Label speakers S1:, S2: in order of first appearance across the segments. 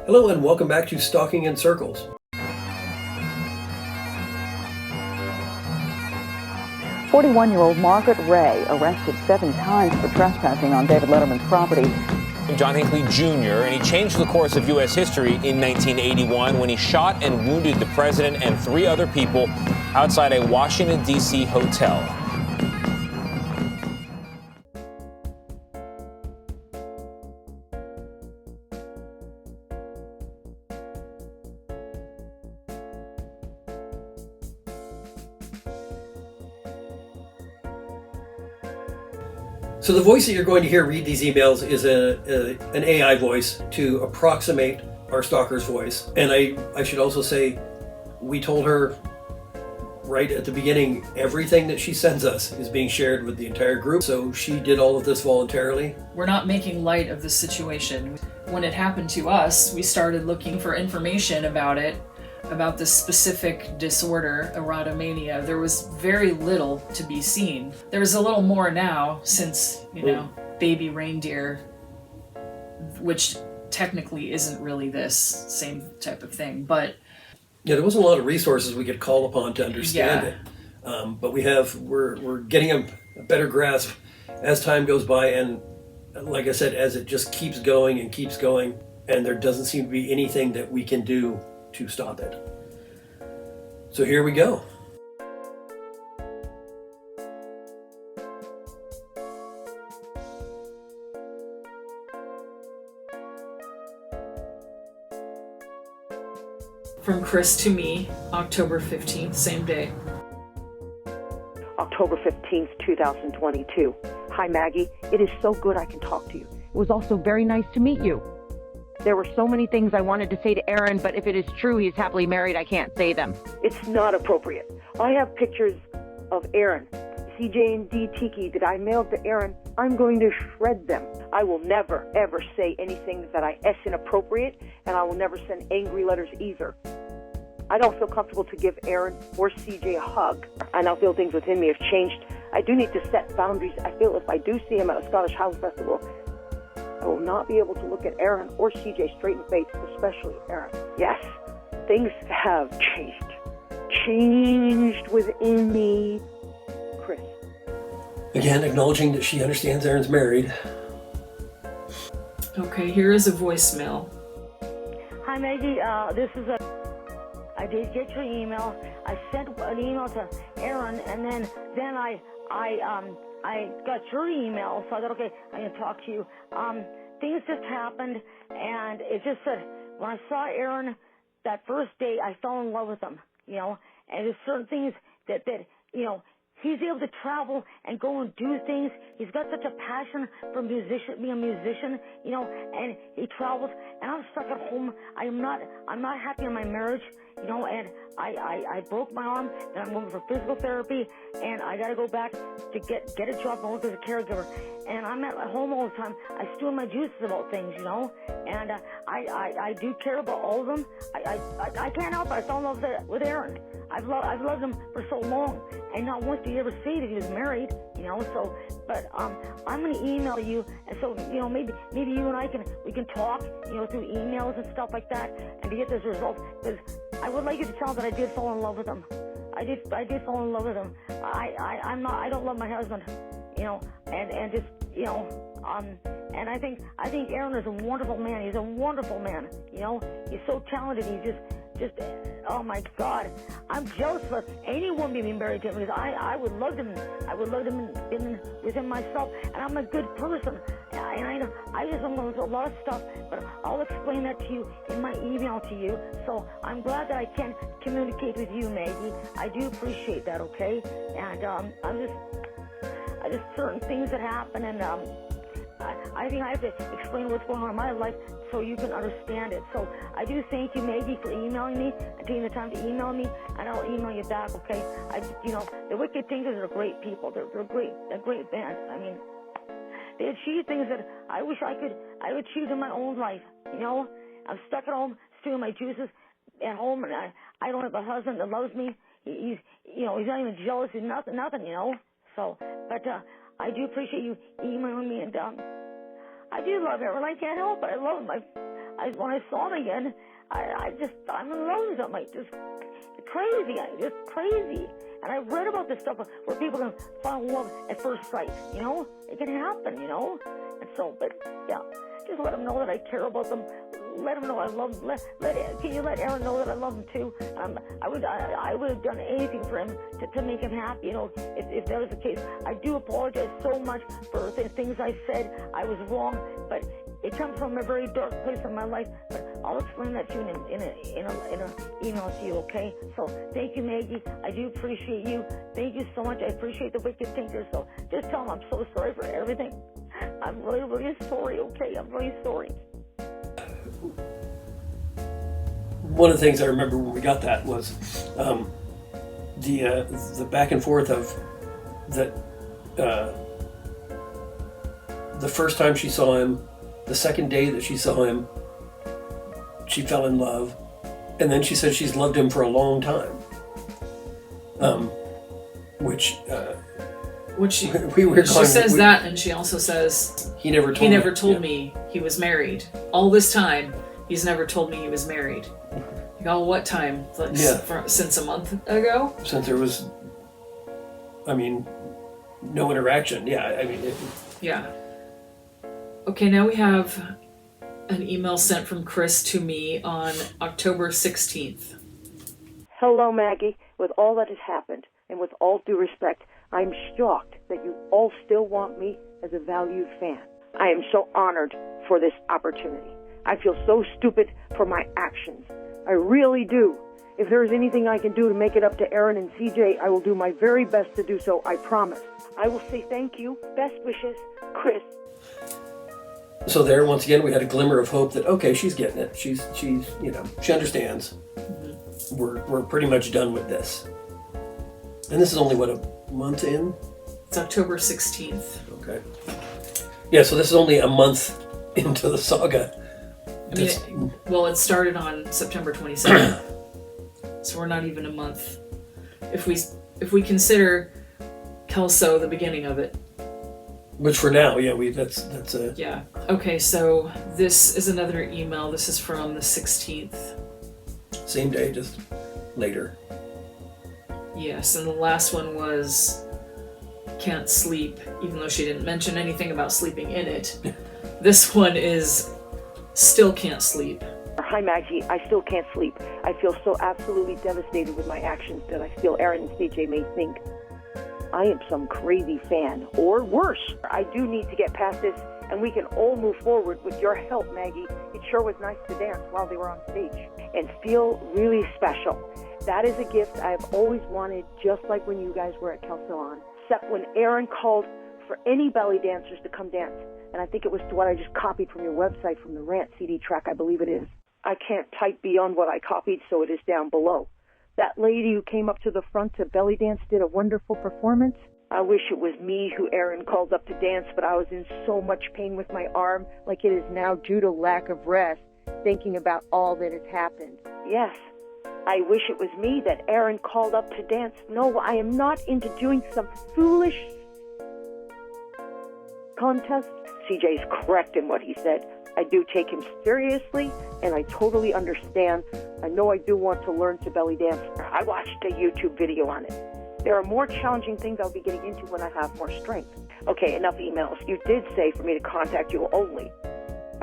S1: Hello and welcome back to Stalking in Circles.
S2: 41-year-old Margaret Ray arrested 7 times for trespassing on David Letterman's property.
S3: John Hinckley Jr., and he changed the course of U.S. history in 1981 when he shot and wounded the president and 3 other people outside a Washington, D.C. hotel.
S1: So the voice that you're going to hear read these emails is an AI voice to approximate our stalker's voice. And I should also say, we told her right at the beginning, everything that she sends us is being shared with the entire group. So she did all of this voluntarily.
S4: We're not making light of the situation. When it happened to us, we started looking for information about it, about this specific disorder, erotomania. There was very little to be seen. There's a little more now since, baby reindeer, which technically isn't really this same type of thing, but
S1: yeah, there wasn't a lot of resources we could call upon to understand it. But we're getting a better grasp as time goes by, and like I said, as it just keeps going, and there doesn't seem to be anything that we can do to stop it. So here we go.
S4: From Kris to me, October 15th, same day.
S2: October 15th, 2022. Hi, Maggie. It is so good I can talk to you. It was also very nice to meet you. There were so many things I wanted to say to Aaron, but if it is true he's happily married, I can't say them. It's not appropriate. I have pictures of Aaron, CJ and D Tiki, that I mailed to Aaron. I'm going to shred them. I will never, ever say anything that I S inappropriate, and I will never send angry letters either. I don't feel comfortable to give Aaron or CJ a hug. I now feel things within me have changed. I do need to set boundaries. I feel if I do see him at a Scottish House Festival, I will not be able to look at Aaron or CJ straight in the face, especially Aaron. Yes, things have changed within me. Kris.
S1: Again, acknowledging that she understands Aaron's married.
S4: Okay, here is a voicemail.
S5: Hi, Maggie. I did get your email. I sent an email to Aaron, and then I got your email, so I thought, okay, I'm going to talk to you. Things just happened, and it just said, when I saw Aaron that first day, I fell in love with him, and there's certain things that he's able to travel and go and do things. He's got such a passion for being a musician, and he travels, and I'm stuck at home. I'm not happy in my marriage, and I broke my arm, and I'm going for physical therapy, and I got to go back to get a job and work as a caregiver. And I'm at home all the time. I stew my juices about things, and I do care about all of them. I can't help it. I fell in love with Aaron. I've loved him for so long, and not once did he ever say that he was married, So, but I'm going to email you, and so maybe you and I can talk, through emails and stuff like that, and to get this result. Because I would like you to tell that I did fall in love with him. I did fall in love with him. I don't love my husband, and just and I think Aaron is a wonderful man. He's a wonderful man. He's so talented. He's just oh my God, I'm jealous of anyone being married to him, because I would love him. I would love him with him myself, and I'm a good person. And I just am going through a lot of stuff, but I'll explain that to you in my email to you. So I'm glad that I can communicate with you, Maggie. I do appreciate that. Okay, and I just certain things that happen, and I think I have to explain what's going on in my life so you can understand it. So I do thank you, Maggie, for emailing me and taking the time to email me, and I'll email you back, okay? The Wicked Thinkers are great people. They're great. They're great bands. I mean, they achieve things that I wish I could achieve in my own life. You know, I'm stuck at home, stewing my juices at home, and I don't have a husband that loves me. He's not even jealous. He's nothing. You know. So, but I do appreciate you emailing me, and I do love Aaron. I can't help it. I love him. When I saw him again, I'm in love with him. Like just crazy. And I read about this stuff where people can fall in love at first sight. You know, it can happen. You know, and so, but yeah, just let them know that I care about them. Let him know I love him. Can you let Aaron know that I love him too? I would have done anything for him to make him happy. You know, if that was the case. I do apologize so much for the things I said. I was wrong, but it comes from a very dark place in my life. But I'll explain that to you in an email to you. Okay? So thank you, Maggie. I do appreciate you. Thank you so much. I appreciate the wicked thinkers. So just tell them I'm so sorry for everything. I'm really, really sorry. Okay? I'm really sorry.
S1: One of the things I remember when we got that was the back and forth of that. The first time she saw him, the second day that she saw him, she fell in love, and then she said she's loved him for a long time. Which
S4: she
S1: we
S4: says that, and she also says
S1: he never told
S4: me he was married. All this time, he's never told me he was married. What time? Since a month ago?
S1: Since there was, no interaction. Yeah,
S4: Yeah. Okay, now we have an email sent from Kris to me on October 16th.
S2: Hello, Maggie. With all that has happened, and with all due respect, I'm shocked that you all still want me as a valued fan. I am so honored for this opportunity. I feel so stupid for my actions. I really do. If there is anything I can do to make it up to Aaron and CJ, I will do my very best to do so, I promise. I will say thank you. Best wishes, Kris.
S1: So there, once again, we had a glimmer of hope that, okay, she's getting it. She's she understands. Mm-hmm. We're pretty much done with this. And this is only, a month in?
S4: It's October 16th.
S1: Okay. Yeah, so this is only a month into the saga.
S4: It started on September 27th, so we're not even a month. If we consider Kelso the beginning of it,
S1: which for now, yeah, that's
S4: yeah. Okay, so this is another email. This is from the 16th.
S1: Same day, just later.
S4: Yes, and the last one was can't sleep, even though she didn't mention anything about sleeping in it. This one is still can't sleep.
S2: Hi, Maggie. I still can't sleep. I feel so absolutely devastated with my actions that I feel Aaron and CJ may think I am some crazy fan, or worse. I do need to get past this, and we can all move forward with your help, Maggie. It sure was nice to dance while they were on stage and feel really special. That is a gift I've always wanted, just like when you guys were at Kelso, except when Aaron called for any belly dancers to come dance. And I think it was what I just copied from your website, from the Rant CD track, I believe it is. I can't type beyond what I copied, so it is down below. That lady who came up to the front to belly dance did a wonderful performance. I wish it was me who Aaron called up to dance, but I was in so much pain with my arm, like it is now due to lack of rest, thinking about all that has happened. Yes, I wish it was me that Aaron called up to dance. No, I am not into doing some foolish contest. CJ's correct in what he said. I do take him seriously, and I totally understand. I know I do want to learn to belly dance. I watched a YouTube video on it. There are more challenging things I'll be getting into when I have more strength. Okay, enough emails. You did say for me to contact you only.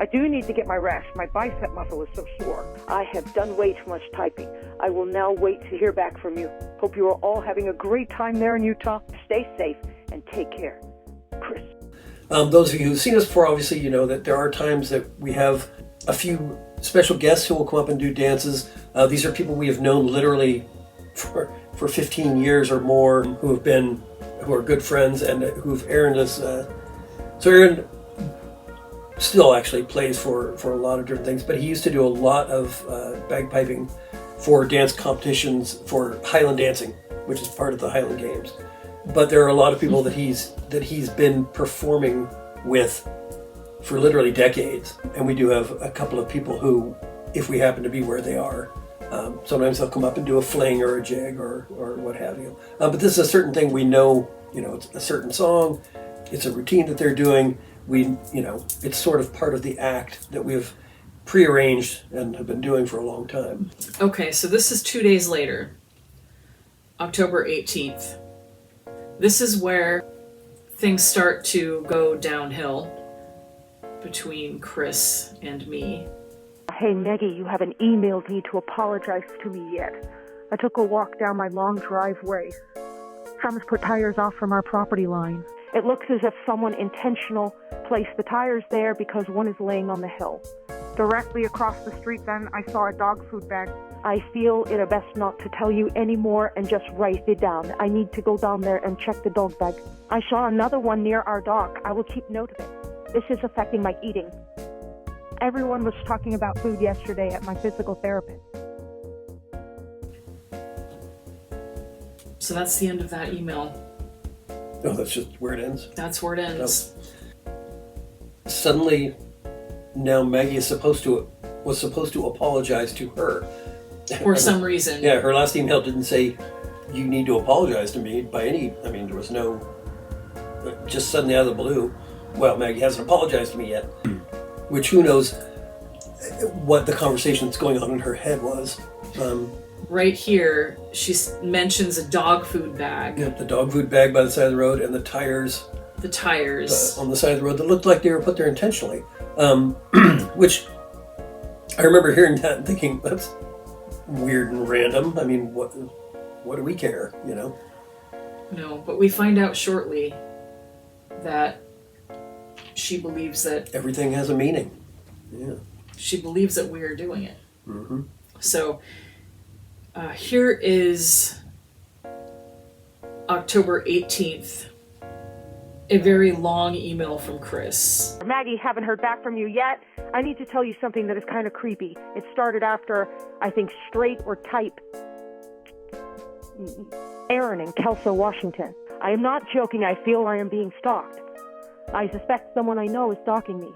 S2: I do need to get my rest. My bicep muscle is so sore. I have done way too much typing. I will now wait to hear back from you. Hope you are all having a great time there in Utah. Stay safe and take care. Kris.
S1: Those of you who've seen us before, obviously, you know that there are times that we have a few special guests who will come up and do dances. These are people we have known literally for 15 years or more, who are good friends and who've Aaron us. So Aaron still actually plays for a lot of different things, but he used to do a lot of bagpiping for dance competitions for Highland dancing, which is part of the Highland Games. But there are a lot of people that he's been performing with for literally decades. And we do have a couple of people who, if we happen to be where they are, sometimes they'll come up and do a fling or a jig or what have you. But this is a certain thing we know, it's a certain song, it's a routine that they're doing. It's sort of part of the act that we've prearranged and have been doing for a long time.
S4: Okay, so this is 2 days later, October 18th. This is where things start to go downhill between Kris and me.
S2: Hey, Maggie, you haven't emailed me to apologize to me yet. I took a walk down my long driveway. Someone's put tires off from our property line. It looks as if someone intentional placed the tires there because one is laying on the hill. Directly across the street then, I saw a dog food bag. I feel it best not to tell you anymore and just write it down. I need to go down there and check the dog bag. I saw another one near our dog. I will keep note of it. This is affecting my eating. Everyone was talking about food yesterday at my physical therapist.
S4: So that's the end of that email.
S1: No, that's just where it ends.
S4: That's where it ends.
S1: Suddenly, now Maggie was supposed to apologize to her.
S4: For some reason.
S1: Yeah, her last email didn't say, you need to apologize to me there was no, just suddenly out of the blue, well, Maggie hasn't apologized to me yet. Which who knows what the conversation that's going on in her head was.
S4: Right here, she mentions a dog food bag.
S1: Yeah, the dog food bag by the side of the road and the tires.
S4: The tires.
S1: On the side of the road that looked like they were put there intentionally. Which I remember hearing that and thinking, that's weird and random. I mean, what do we care,
S4: No, but we find out shortly that she believes that
S1: everything has a meaning. Yeah.
S4: She believes that we are doing it.
S1: Mm-hmm.
S4: So here is October 18th, a very long email from Kris.
S2: Maggie, haven't heard back from you yet. I need to tell you something that is kind of creepy. It started after, I think, straight or type Aaron in Kelso, Washington. I am not joking. I feel I am being stalked. I suspect someone I know is stalking me.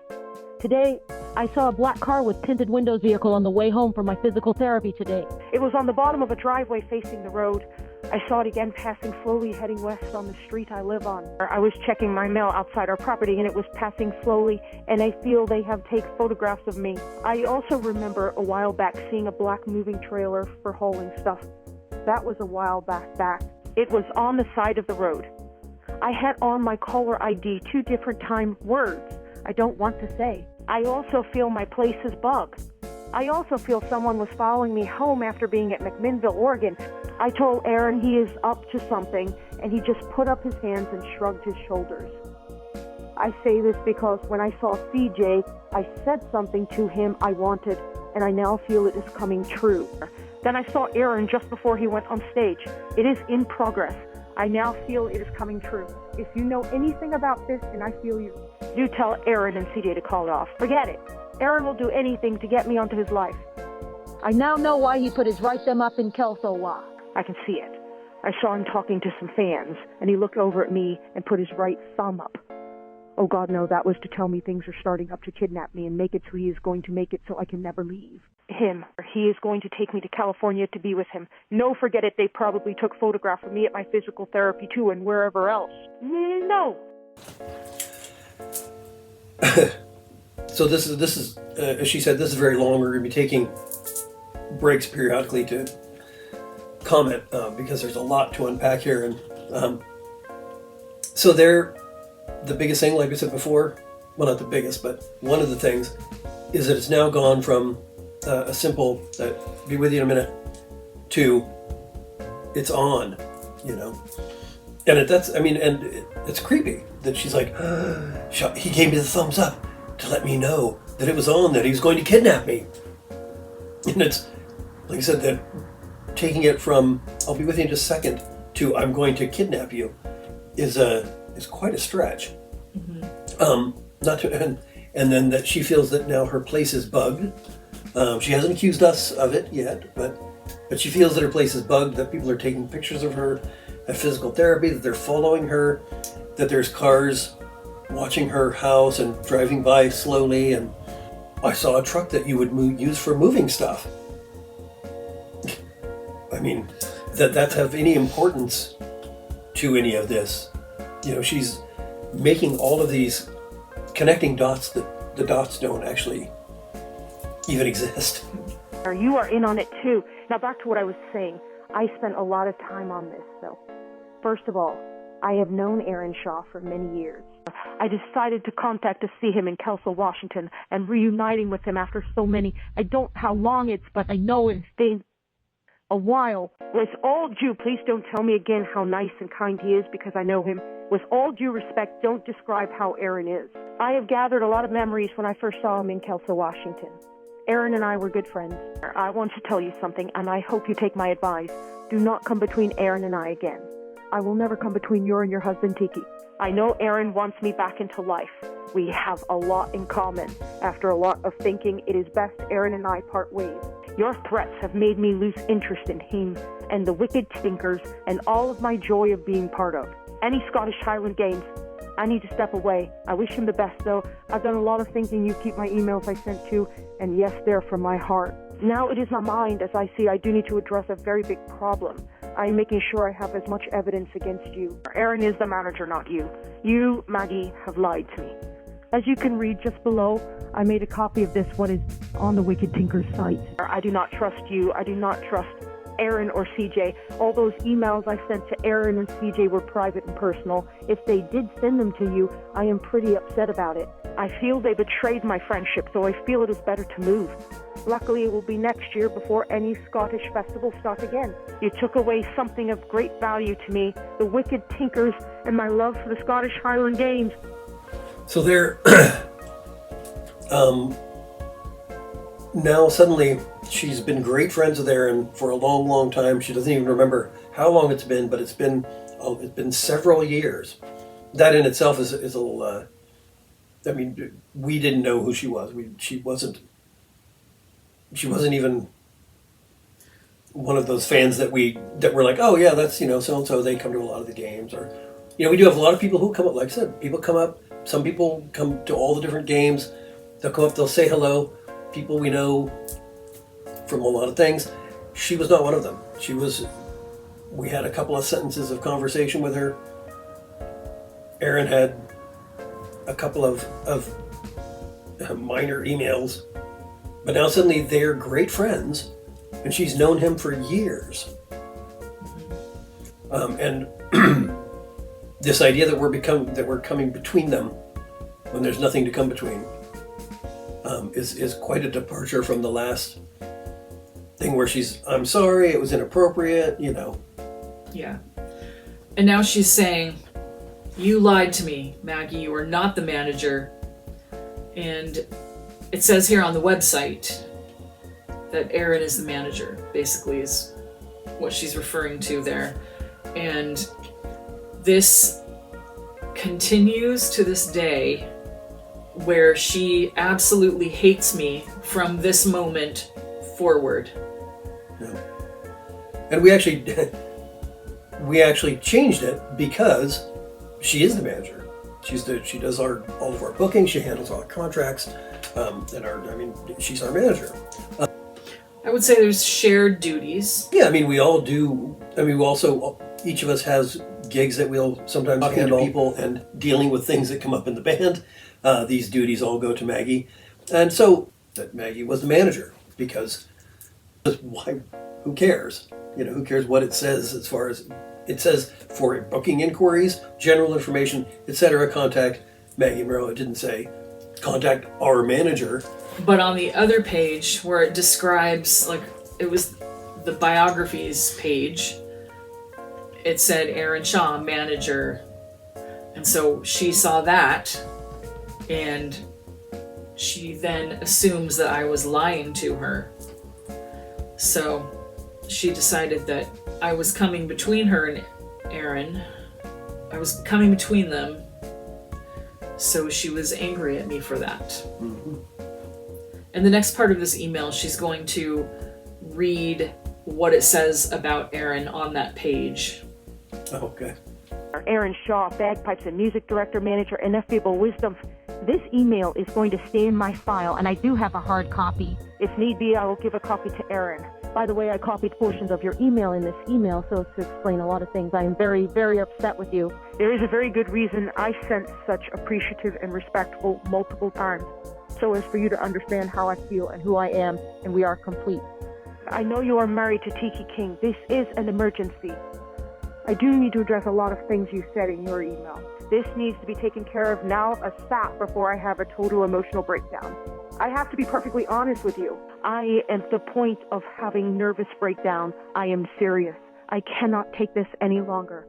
S2: Today, I saw a black car with tinted windows vehicle on the way home from my physical therapy today. It was on the bottom of a driveway facing the road. I saw it again passing slowly heading west on the street I live on. I was checking my mail outside our property and it was passing slowly, and I feel they have taken photographs of me. I also remember a while back seeing a black moving trailer for hauling stuff. That was a while back. It was on the side of the road. I had on my caller ID 2 different time words I don't want to say. I also feel my place is bugged. I also feel someone was following me home after being at McMinnville, Oregon. I told Aaron he is up to something, and he just put up his hands and shrugged his shoulders. I say this because when I saw CJ, I said something to him I wanted, and I now feel it is coming true. Then I saw Aaron just before he went on stage. It is in progress. I now feel it is coming true. If you know anything about this, and I feel you, do tell Aaron and CJ to call it off. Forget it. Aaron will do anything to get me onto his life. I now know why he put his right thumb up in Kelso. I can see it. I saw him talking to some fans, and he looked over at me and put his right thumb up. Oh God, no, that was to tell me things are starting up to kidnap me and make it so he is going to make it so I can never leave. He is going to take me to California to be with him. No, forget it, they probably took photographs of me at my physical therapy too and wherever else. No.
S1: So this is as she said, this is very long. We're going to be taking breaks periodically to comment because there's a lot to unpack here. And so the biggest thing, like I said before, well, not the biggest, but one of the things is that it's now gone from a simple be with you in a minute to it's on, and it's creepy that she's like, he gave me the thumbs up to let me know that it was on, that he was going to kidnap me. And it's, like I said, that taking it from I'll be with you in just a second to I'm going to kidnap you is quite a stretch. Mm-hmm. And then that she feels that now her place is bugged. She hasn't accused us of it yet, but she feels that her place is bugged, that people are taking pictures of her at physical therapy, that they're following her, that there's cars watching her house and driving by slowly, and I saw a truck that you would use for moving stuff. I mean, that have any importance to any of this? You know, she's making all of these connecting dots that the dots don't actually even exist.
S2: You are in on it too. Now back to what I was saying. I spent a lot of time on this, though. First of all, I have known Aaron Shaw for many years. I decided to contact to see him in Kelso, Washington, and reuniting with him after so many. I don't know how long it's, but I know it's been a while. With all due, please don't tell me again how nice and kind he is, because I know him. With all due respect, don't describe how Aaron is. I have gathered a lot of memories when I first saw him in Kelso, Washington. Aaron and I were good friends. I want to tell you something, and I hope you take my advice. Do not come between Aaron and I again. I will never come between you and your husband, Tiki. I know Aaron wants me back into life. We have a lot in common. After a lot of thinking, it is best Aaron and I part ways. Your threats have made me lose interest in him and the wicked Tinkers and all of my joy of being part of. Any Scottish Highland Games, I need to step away. I wish him the best, though. I've done a lot of thinking. You keep my emails I sent to, and yes, they're from my heart. Now it is my mind, as I see I do need to address a very big problem. I'm making sure I have as much evidence against you. Aaron is the manager, not you. You, Maggie, have lied to me. As you can read just below, I made a copy of this, what is on the Wicked Tinker's site. I do not trust you. I do not trust Aaron or CJ. All those emails I sent to Aaron and CJ were private and personal. If they did send them to you, I am pretty upset about it. I feel they betrayed my friendship, so I feel it is better to move. Luckily, it will be next year before any Scottish festivals start again. You took away something of great value to me, the Wicked Tinkers and my love for the Scottish Highland Games.
S1: So they're now suddenly she's been great friends with Aaron for a long, long time. She doesn't even remember how long it's been, but it's been several years. That in itself is a little. I mean, we didn't know who she was. She wasn't even one of those fans that were like, oh yeah, that's, you know, so and so. They come to a lot of the games, or, you know, we do have a lot of people who come up. Like I said, people come up. Some people come to all the different games. They'll come up. They'll say hello. People we know from a lot of things. She was not one of them. We had a couple of sentences of conversation with her. Aaron had a couple of minor emails, but now suddenly they're great friends, and she's known him for years. And this idea that we're coming between them when there's nothing to come between is quite a departure from the last thing where I'm sorry, it was inappropriate, you know.
S4: Yeah. And now she's saying, you lied to me, Maggie. You are not the manager. And it says here on the website that Aaron is the manager, basically, is what she's referring to there. And this continues to this day, where she absolutely hates me from this moment forward.
S1: Yeah. And we actually changed it because she is the manager. She does all of our booking. She handles all our contracts, she's our manager.
S4: I would say there's shared duties.
S1: Yeah, I mean, we all do. I mean, each of us has gigs that we'll sometimes handle people and dealing with things that come up in the band. These duties all go to Maggie, and so that Maggie was the manager, because why? Who cares? You know, who cares what it says as far as it says for booking inquiries, general information, etc. Contact Maggie Monroe. It didn't say contact our manager.
S4: But on the other page where it describes, like, it was the biographies page, it said Aaron Shaw, manager. And so she saw that, and she then assumes that I was lying to her. So she decided that I was coming between her and Aaron. I was coming between them. So she was angry at me for that.
S1: Mm-hmm.
S4: And the next part of this email, she's going to read what it says about Aaron on that page.
S1: Okay.
S2: Aaron Shaw, Bagpipes and Music Director, Manager, Ineffable Wisdom. This email is going to stay in my file, and I do have a hard copy. If need be, I will give a copy to Aaron. By the way, I copied portions of your email in this email so as to explain a lot of things. I am very, very upset with you. There is a very good reason I sent such appreciative and respectful multiple times, so as for you to understand how I feel and who I am, and we are complete. I know you are married to Tiki King. This is an emergency. I do need to address a lot of things you said in your email. This needs to be taken care of now ASAP before I have a total emotional breakdown. I have to be perfectly honest with you. I am at the point of having nervous breakdown. I am serious. I cannot take this any longer.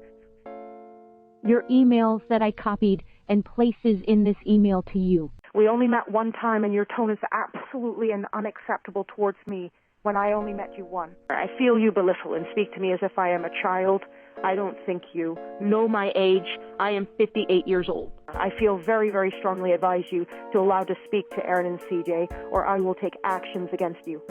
S2: Your emails that I copied and places in this email to you. We only met one time, and your tone is absolutely and unacceptable towards me when I only met you once. I feel you belittle and speak to me as if I am a child. I don't think you know my age. I am 58 years old. I feel very, very strongly advise you to allow to speak to Aaron and CJ, or I will take actions against you.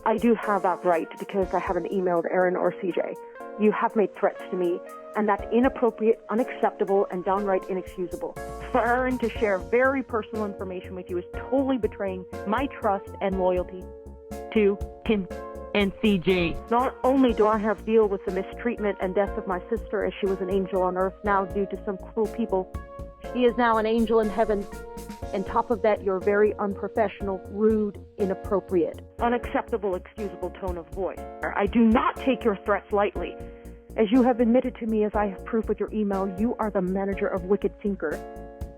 S2: I do have that right because I haven't emailed Aaron or CJ. You have made threats to me, and that's inappropriate, unacceptable, and downright inexcusable. For Aaron to share very personal information with you is totally betraying my trust and loyalty to him and CJ. Not only do I have to deal with the mistreatment and death of my sister as she was an angel on earth now due to some cruel people, she is now an angel in heaven. On top of that, you're very unprofessional, rude, inappropriate, unacceptable, excusable tone of voice. I do not take your threats lightly. As you have admitted to me, as I have proof with your email, you are the manager of Wicked Tinker,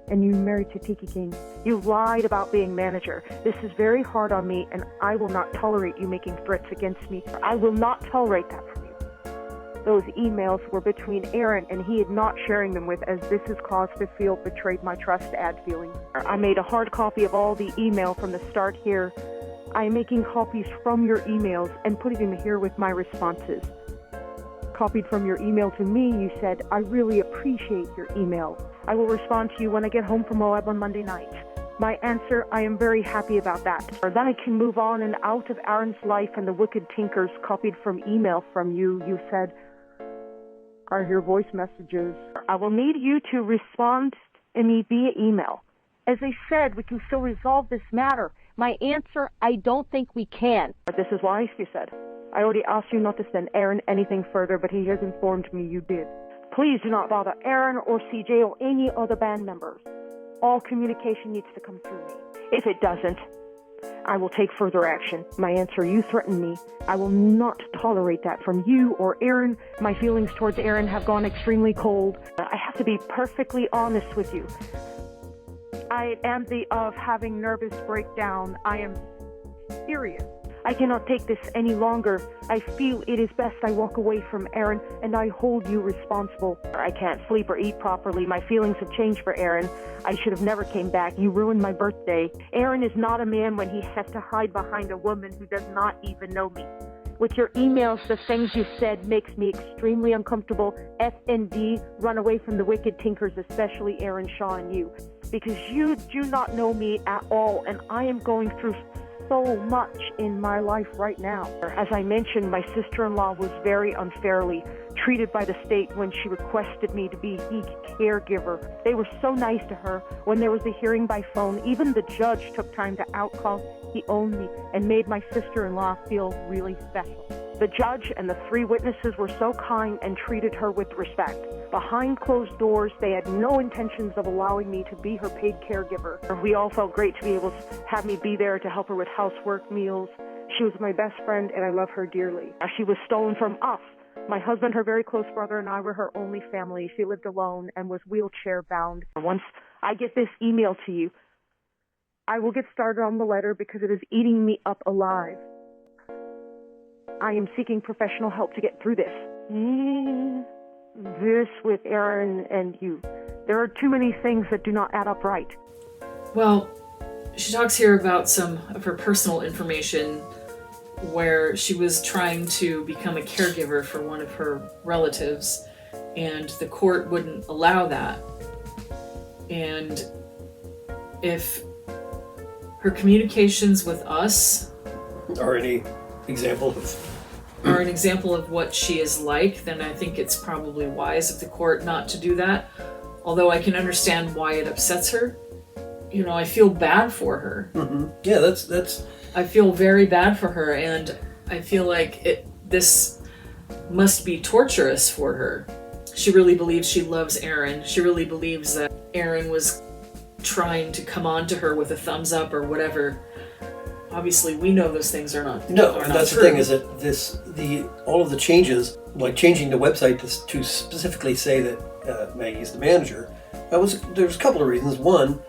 S2: and you married to Tiki King. You lied about being manager. This is very hard on me, and I will not tolerate you making threats against me. I will not tolerate that from you. Those emails were between Aaron, and he is not sharing them with, as this is cause to feel betrayed my trust to add feelings. I made a hard copy of all the email from the start here. I am making copies from your emails and putting them here with my responses. Copied from your email to me, you said, I really appreciate your email. I will respond to you when I get home from Moab on Monday night. My answer, I am very happy about that. Then I can move on and out of Aaron's life and the Wicked Tinkers. Copied from email from you, you said, are your voice messages. I will need you to respond to me via email. As I said, we can still resolve this matter. My answer, I don't think we can. But this is why, you said. I already asked you not to send Aaron anything further, but he has informed me you did. Please do not bother Aaron or CJ or any other band members. All communication needs to come through me. If it doesn't, I will take further action. My answer, you threaten me. I will not tolerate that from you or Aaron. My feelings towards Aaron have gone extremely cold. I have to be perfectly honest with you. I am of having nervous breakdown. I am serious. I cannot take this any longer. I feel it is best I walk away from Aaron, and I hold you responsible. I can't sleep or eat properly. My feelings have changed for Aaron. I should have never came back. You ruined my birthday. Aaron is not a man when he has to hide behind a woman who does not even know me. With your emails, the things you said makes me extremely uncomfortable. F&D, run away from the Wicked Tinkers, especially Aaron Shaw and you. Because you do not know me at all, and I am going through so much in my life right now. As I mentioned, my sister-in-law was very unfairly treated by the state when she requested me to be the caregiver. They were so nice to her. When there was a hearing by phone, even the judge took time to outcall he owned me and made my sister-in-law feel really special. The judge and the 3 witnesses were so kind and treated her with respect. Behind closed doors, they had no intentions of allowing me to be her paid caregiver. We all felt great to be able to have me be there to help her with housework, meals. She was my best friend, and I love her dearly. She was stolen from us. My husband, her very close brother, and I were her only family. She lived alone and was wheelchair-bound. Once I get this email to you, I will get started on the letter because it is eating me up alive. I am seeking professional help to get through this. This with Aaron and you. There are too many things that do not add up right.
S4: Well, she talks here about some of her personal information where she was trying to become a caregiver for one of her relatives, and the court wouldn't allow that. And if her communications with us
S1: are any example of
S4: are an example of what she is like, then I think it's probably wise of the court not to do that. Although I can understand why it upsets her. You know, I feel bad for her.
S1: Mm-hmm. Yeah, that's.
S4: I feel very bad for her, and I feel like this must be torturous for her. She really believes she loves Aaron. She really believes that Aaron was trying to come on to her with a thumbs up or whatever. Obviously, we know those things are not.
S1: No,
S4: are
S1: and
S4: not
S1: that's
S4: true.
S1: the thing is that all of the changes, like changing the website to specifically say that Maggie's the manager, there's a couple of reasons. One,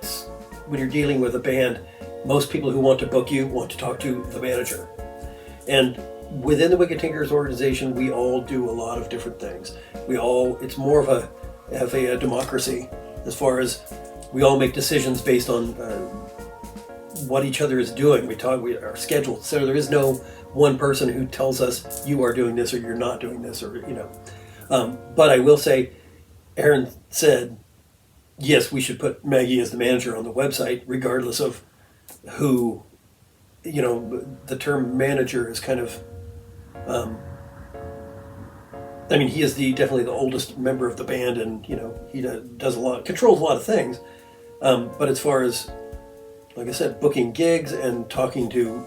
S1: when you're dealing with a band, most people who want to book you want to talk to the manager, and within the Wicked Tinkers organization, we all do a lot of different things. It's more of a democracy as far as we all make decisions based on what each other is doing. We are scheduled, so there is no one person who tells us you are doing this or you're not doing this, or But I will say, Aaron said, yes, we should put Maggie as the manager on the website, regardless of who. The term manager is kind of. He is definitely the oldest member of the band, and he controls a lot of things. But as far as, like I said, booking gigs and talking to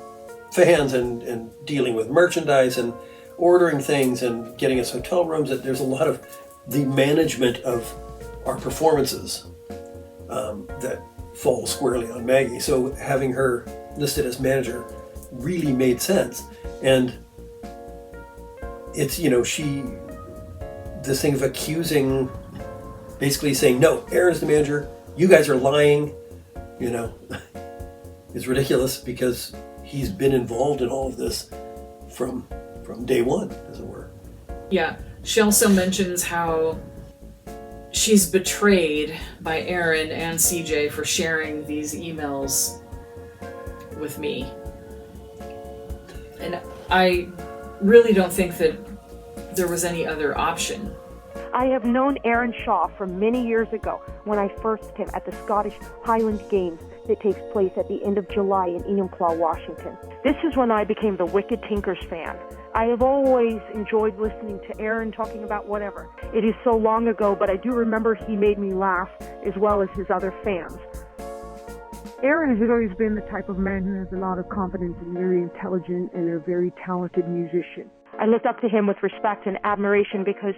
S1: fans and dealing with merchandise and ordering things and getting us hotel rooms, there's a lot of the management of our performances that fall squarely on Maggie. So having her listed as manager really made sense. And it's, this thing of accusing, basically saying, no, Aaron's the manager, you guys are lying, is ridiculous, because he's been involved in all of this from day one, as it were.
S4: Yeah. She also mentions how she's betrayed by Aaron and CJ for sharing these emails with me. And I really don't think that there was any other option.
S2: I have known Aaron Shaw from many years ago when I first met him at the Scottish Highland Games that takes place at the end of July in Enumclaw, Washington. This is when I became the Wicked Tinkers fan. I have always enjoyed listening to Aaron talking about whatever. It is so long ago, but I do remember he made me laugh, as well as his other fans. Aaron has always been the type of man who has a lot of confidence and very intelligent and a very talented musician. I looked up to him with respect and admiration because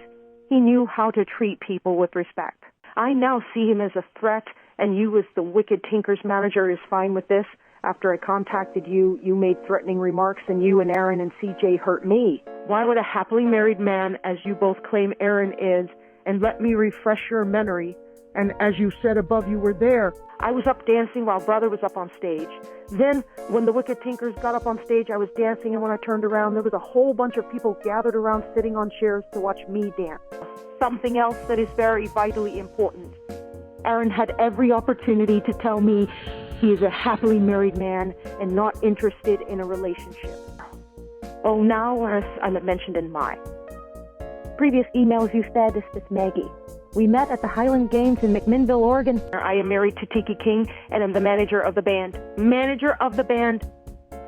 S2: he knew how to treat people with respect. I now see him as a threat, and you as the Wicked Tinkers manager is fine with this. After I contacted you, you made threatening remarks, and you and Aaron and CJ hurt me. Why would a happily married man, as you both claim Aaron is, and let me refresh your memory, and as you said above, you were there. I was up dancing while brother was up on stage. Then, when the Wicked Tinkers got up on stage, I was dancing, and when I turned around, there was a whole bunch of people gathered around sitting on chairs to watch me dance. Something else that is very vitally important. Aaron had every opportunity to tell me he is a happily married man and not interested in a relationship. Oh, now, as I mentioned in my previous emails, you said this is Maggie. We met at the Highland Games in McMinnville, Oregon. I am married to Tiki King and am the manager of the band. Manager of the band.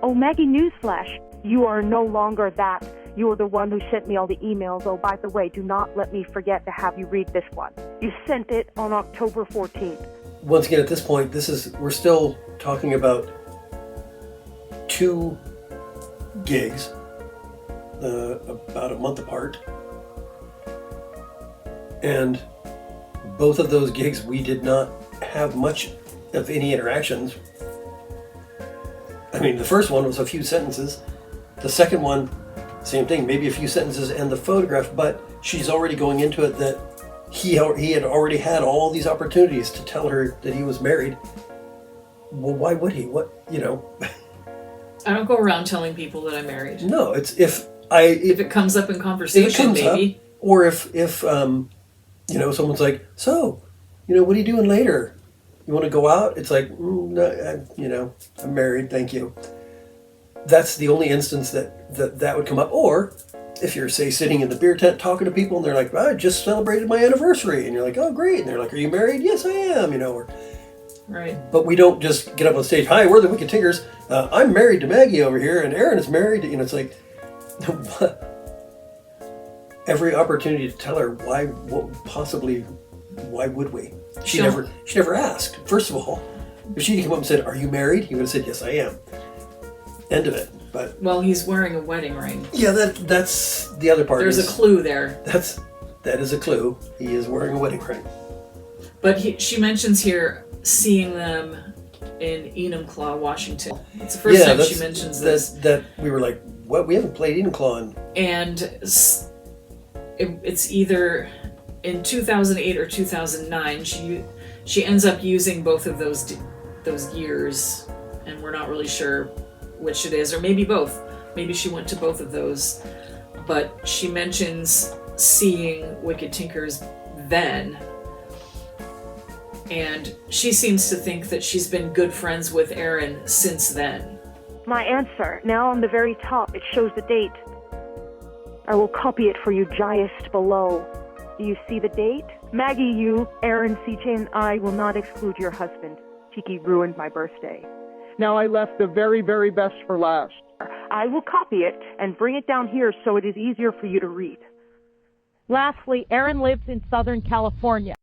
S2: Oh, Maggie, newsflash. You are no longer that. You are the one who sent me all the emails. Oh, by the way, do not let me forget to have you read this one. You sent it on October 14th.
S1: Once again, at this point, we're still talking about 2 gigs, about a month apart. And both of those gigs, we did not have much of any interactions. The first one was a few sentences. The second one, same thing, maybe a few sentences and the photograph, but she's already going into it that he had already had all these opportunities to tell her that he was married. Well, why would he?
S4: I don't go around telling people that I'm married.
S1: No, it's
S4: if it comes up in conversation, maybe.
S1: Or if someone's like, so, what are you doing later? You want to go out? It's like, no, I'm married, thank you. That's the only instance that would come up. Or if you're, say, sitting in the beer tent talking to people and they're like, I just celebrated my anniversary. And you're like, oh, great. And they're like, are you married? Yes, I am,
S4: Right.
S1: But we don't just get up on stage, hi, we're the Wicked Tinkers. I'm married to Maggie over here and Aaron is married. It's like, every opportunity to tell her why would we? She
S4: Sure.
S1: never asked. First of all, if she had come up and said, "Are you married?" he would have said, "Yes, I am." End of it. But
S4: Well, he's wearing a wedding ring.
S1: yeah, that's the other part.
S4: There's a clue there.
S1: That is a clue. He is wearing a wedding ring.
S4: But she mentions here seeing them in Enumclaw, Washington. It's the first time she mentions this.
S1: That we were like, what? We haven't played Enumclaw.
S4: And it's either in 2008 or 2009. She ends up using both of those years, and we're not really sure which it is, or maybe both. Maybe she went to both of those. But she mentions seeing Wicked Tinkers then. And she seems to think that she's been good friends with Aaron since then.
S2: My answer, now on the very top, it shows the date. I will copy it for you just below. Do you see the date? Maggie, you, Aaron, CJ, and I will not exclude your husband. Tiki ruined my birthday.
S6: Now I left the very, very best for last.
S2: I will copy it and bring it down here so it is easier for you to read. Lastly, Aaron lives in Southern California.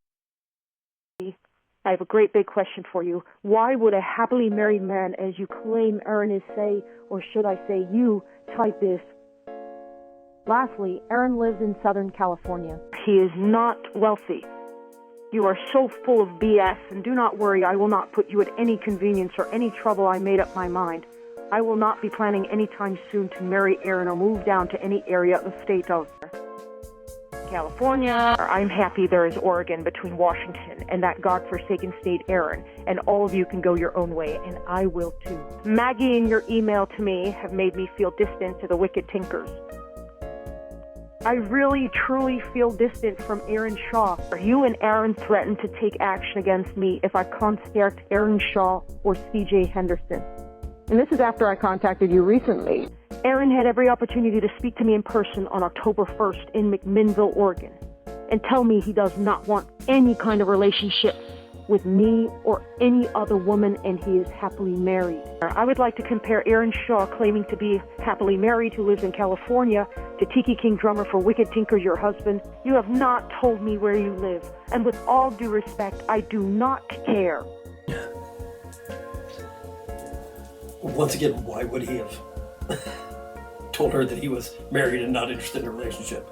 S2: I have a great big question for you. Why would a happily married man, as you claim Aaron is, say, or should I say you, type this? Lastly, Aaron lives in Southern California. He is not wealthy. You are so full of BS, and do not worry, I will not put you at any convenience or any trouble. I made up my mind. I will not be planning anytime soon to marry Aaron or move down to any area of the state of California. I'm happy there is Oregon between Washington and that godforsaken state Aaron, and all of you can go your own way, and I will too. Maggie and your email to me have made me feel distant to the Wicked Tinkers. I really, truly feel distant from Aaron Shaw. You and Aaron threatened to take action against me if I contact Aaron Shaw or CJ Henderson. And this is after I contacted you recently. Aaron had every opportunity to speak to me in person on October 1st in McMinnville, Oregon, and tell me he does not want any kind of relationship with me or any other woman, and he is happily married. I would like to compare Aaron Shaw, claiming to be happily married, who lives in California, to Tiki King drummer for Wicked Tinker, your husband. You have not told me where you live, and with all due respect, I do not care.
S1: Once again, why would he have told her that he was married and not interested in a relationship?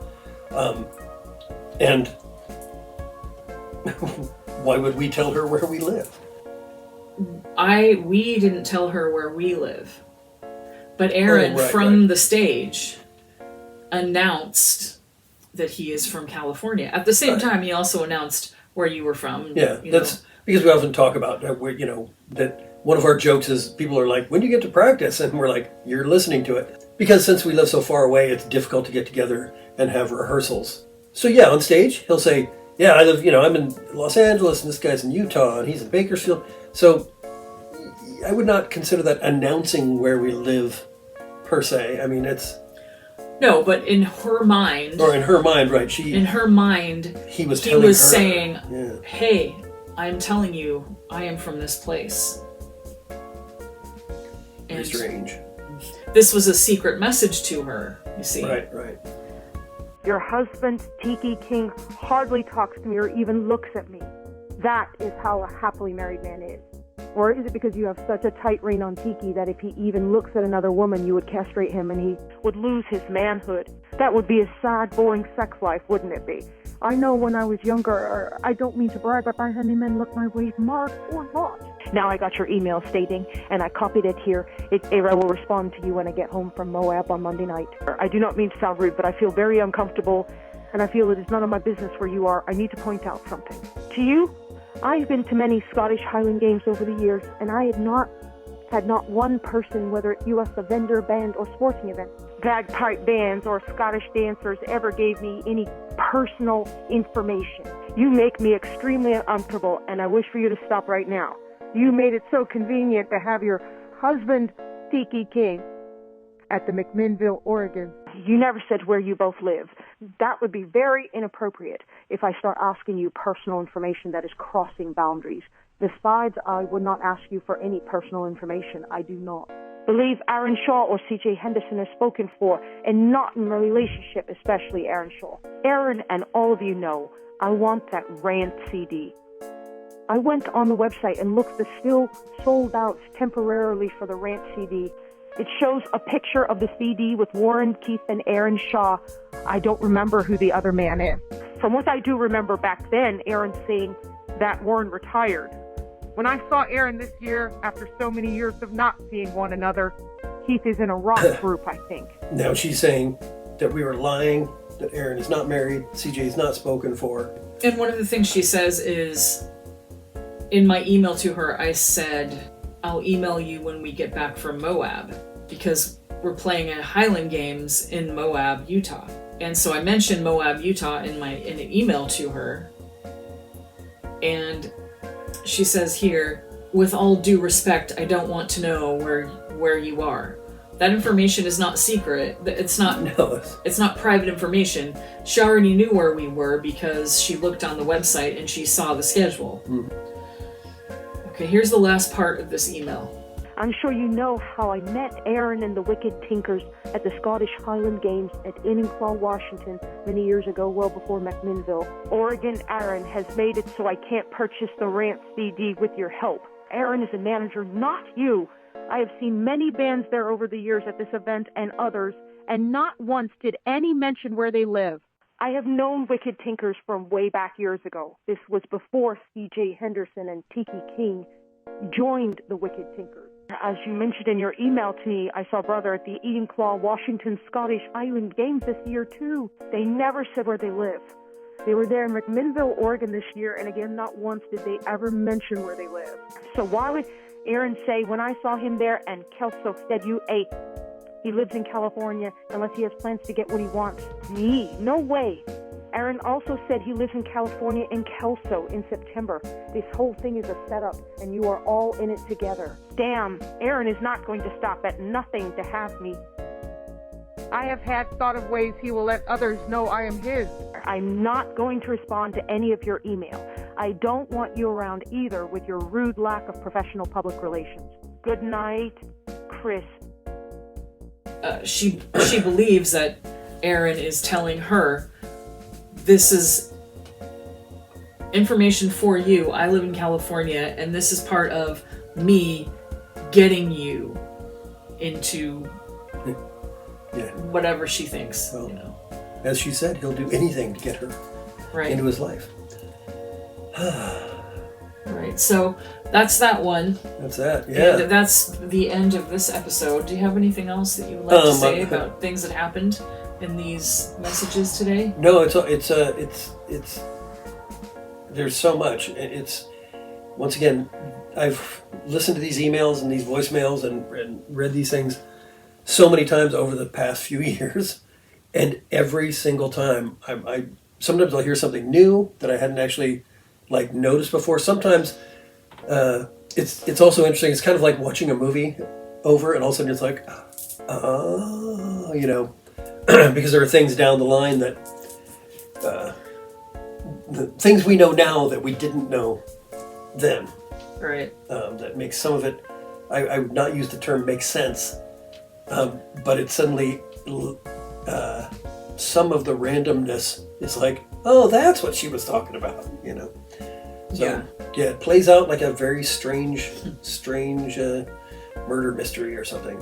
S1: And why would we tell her where we live?
S4: We didn't tell her where we live. But Aaron, from the stage, announced that he is from California. At the same time, he also announced where you were from.
S1: Yeah, that's because we often talk about, that one of our jokes is people are like, when do you get to practice? And we're like, you're listening to it. Because since we live so far away, it's difficult to get together and have rehearsals. So yeah, on stage, he'll say, yeah, I live, I'm in Los Angeles and this guy's in Utah and he's in Bakersfield. So I would not consider that announcing where we live per se. I mean, it's...
S4: No, but in her mind...
S1: Or in her mind, right.
S4: In her mind,
S1: he was
S4: saying, hey, I'm telling you, I am from this place.
S1: Very strange.
S4: This was a secret message to her, you see.
S1: Right.
S2: Your husband, Tiki King, hardly talks to me or even looks at me. That is how a happily married man is. Or is it because you have such a tight rein on Tiki that if he even looks at another woman, you would castrate him and he would lose his manhood? That would be a sad, boring sex life, wouldn't it be? I know when I was younger, I don't mean to brag, but I had any men look my way, marked or not. Now I got your email stating, and I copied it here. I will respond to you when I get home from Moab on Monday night. I do not mean to sound rude, but I feel very uncomfortable, and I feel it is none of my business where you are. I need to point out something. To you, I've been to many Scottish Highland games over the years, and I had not one person, whether it US a vendor, band, or sporting event, bagpipe bands or Scottish dancers, ever gave me any personal information. You make me extremely uncomfortable, and I wish for you to stop right now. You made it so convenient to have your husband, Tiki King, at the McMinnville, Oregon. You never said where you both live. That would be very inappropriate if I start asking you personal information that is crossing boundaries. Besides, I would not ask you for any personal information. I do not. believe Aaron Shaw or CJ Henderson are spoken for, and not in a relationship, especially Aaron Shaw. Aaron and all of you know, I want that rant CD. I went on the website and looked, the still sold out temporarily for the rant CD. It shows a picture of the CD with Warren, Keith, and Aaron Shaw. I don't remember who the other man is. From what I do remember back then, Aaron saying that Warren retired. When I saw Aaron this year, after so many years of not seeing one another, Keith is in a rock group, I think.
S1: Now she's saying that we were lying, that Aaron is not married, CJ is not spoken for.
S4: And one of the things she says is, in my email to her, I said, I'll email you when we get back from Moab, because we're playing at Highland Games in Moab, Utah. And so I mentioned Moab, Utah in an email to her. And she says here, with all due respect, I don't want to know where you are. That information is not secret. It's not It's not private information. She already knew where we were because she looked on the website and she saw the schedule. Okay, here's the last part of this email.
S2: I'm sure you know how I met Aaron and the Wicked Tinkers at the Scottish Highland Games at Enumclaw, Washington, many years ago, well before McMinnville. Oregon Aaron has made it so I can't purchase the rant CD with your help. Aaron is a manager, not you. I have seen many bands there over the years at this event and others, and not once did any mention where they live. I have known Wicked Tinkers from way back years ago. This was before C.J. Henderson and Tiki King joined the Wicked Tinkers. As you mentioned in your email to me, I saw Brother at the Enumclaw, Washington Scottish Highland Games this year too. They never said where they live. They were there in McMinnville, Oregon this year, and again, not once did they ever mention where they live. So why would Aaron say, when I saw him there and Kelso said he lives in California unless he has plans to get what he wants? No way. Aaron also said he lives in California in Kelso in September. This whole thing is a setup, and you are all in it together. Damn, Aaron is not going to stop at nothing to have me.
S6: I have had thought of ways he will let others know I am his.
S2: I'm not going to respond to any of your email. I don't want you around either with your rude lack of professional public relations. Good night, Kris.
S4: She believes that Aaron is telling her, this is information for you. I live in California, and this is part of me getting you into whatever she thinks.
S1: Well, as she said, he'll do anything to get her into his life.
S4: Right, so that's that one.
S1: That's that, yeah.
S4: And that's the end of this episode. Do you have anything else that you would like to say about things that happened in these messages today?
S1: No, it's there's so much. It's, once again, I've listened to these emails and these voicemails and read these things so many times over the past few years, and every single time I sometimes I'll hear something new that I hadn't actually noticed before. Sometimes it's also interesting. It's kind of like watching a movie over, and all of a sudden it's like, because there are things down the line that the things we know now that we didn't know then.
S4: Right.
S1: That makes some of it, I would not use the term make sense, but it suddenly, some of the randomness is like, oh, that's what she was talking about, So, yeah, it plays out like a very strange murder mystery or something,